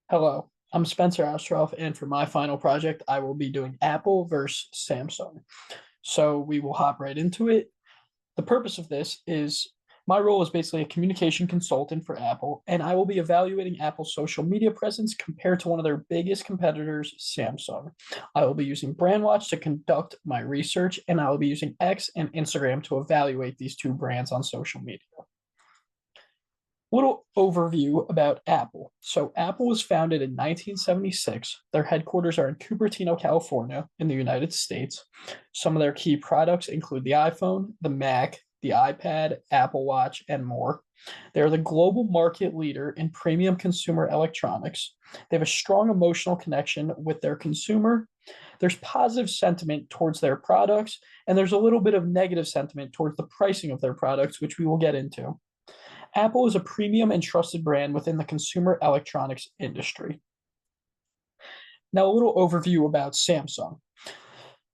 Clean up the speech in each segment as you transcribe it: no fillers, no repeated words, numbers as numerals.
Hello, I'm Spencer Ostroff, and for my final project, I will be doing Apple versus Samsung. So we will hop right into it. The purpose of this is my role is basically a communication consultant for Apple, and I will be evaluating Apple's social media presence compared to one of their biggest competitors, Samsung. I will be using BrandWatch to conduct my research, and I will be using X and Instagram to evaluate these two brands on social media. Little overview about Apple. So, Apple was founded in 1976. Their headquarters are in Cupertino, California, in the United States. Some of their key products include the iPhone, the Mac, the iPad, Apple Watch, and more. They're the global market leader in premium consumer electronics. They have a strong emotional connection with their consumer. There's positive sentiment towards their products, and there's a little bit of negative sentiment towards the pricing of their products, which we will get into. Apple is a premium and trusted brand within the consumer electronics industry. Now, a little overview about Samsung.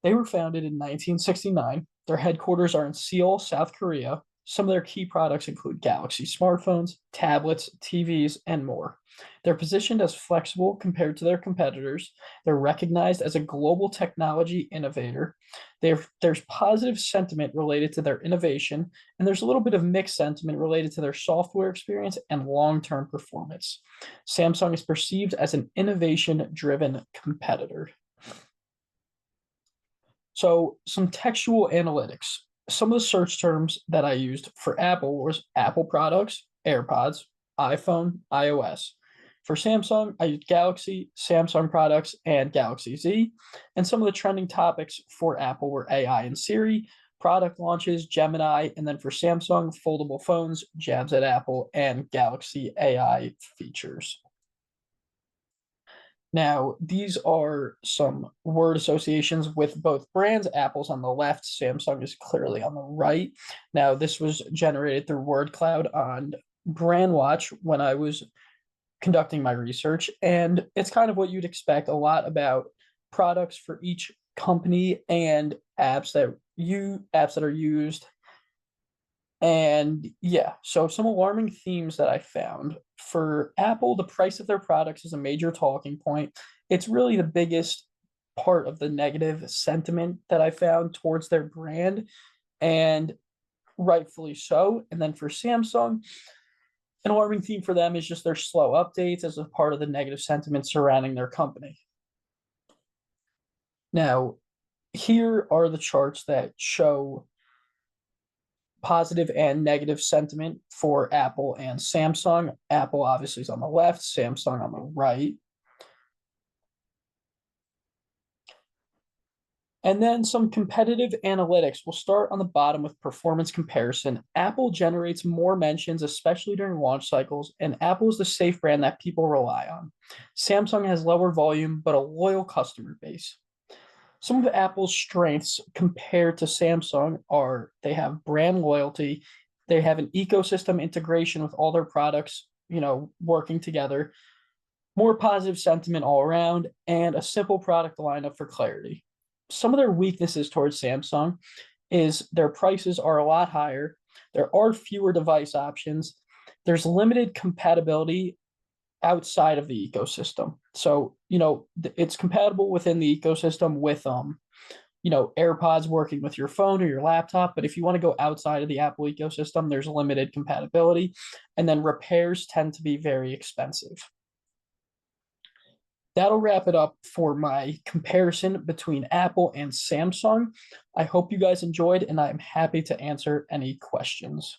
They were founded in 1969. Their headquarters are in Seoul, South Korea. Some of their key products include Galaxy smartphones, tablets, TVs, and more. They're positioned as flexible compared to their competitors. They're recognized as a global technology innovator. There's positive sentiment related to their innovation, and there's a little bit of mixed sentiment related to their software experience and long term performance. Samsung is perceived as an innovation driven competitor. So, some textual analytics. Some of the search terms that I used for Apple was Apple products, AirPods, iPhone, iOS. For Samsung, I used Galaxy, Samsung products, and Galaxy Z. And some of the trending topics for Apple were AI and Siri, product launches, Gemini, and then for Samsung, foldable phones, jabs at Apple, and Galaxy AI features. Now, these are some word associations with both brands. Apple's on the left, Samsung is clearly on the right. Now, this was generated through word cloud on BrandWatch when I was conducting my research, and it's kind of what you'd expect, a lot about products for each company and apps that are used. And yeah, so some alarming themes that I found for Apple, the price of their products is a major talking point. It's really the biggest part of the negative sentiment that I found towards their brand, and rightfully so. And then for Samsung, an alarming theme for them is just their slow updates as a part of the negative sentiment surrounding their company. Now, here are the charts that show positive and negative sentiment for Apple and Samsung. Apple obviously is on the left, Samsung on the right. And then some competitive analytics. We'll start on the bottom with performance comparison. Apple generates more mentions, especially during launch cycles, and Apple is the safe brand that people rely on. Samsung has lower volume, but a loyal customer base. Some of Apple's strengths compared to Samsung are they have brand loyalty, they have an ecosystem integration with all their products, working together, more positive sentiment all around, and a simple product lineup for clarity. Some of their weaknesses towards Samsung is their prices are a lot higher. There are fewer device options. There's limited compatibility outside of the ecosystem. So, it's compatible within the ecosystem with AirPods working with your phone or your laptop, but if you want to go outside of the Apple ecosystem, there's limited compatibility, and then repairs tend to be very expensive. That'll wrap it up for my comparison between Apple and Samsung. I hope you guys enjoyed, and I'm happy to answer any questions.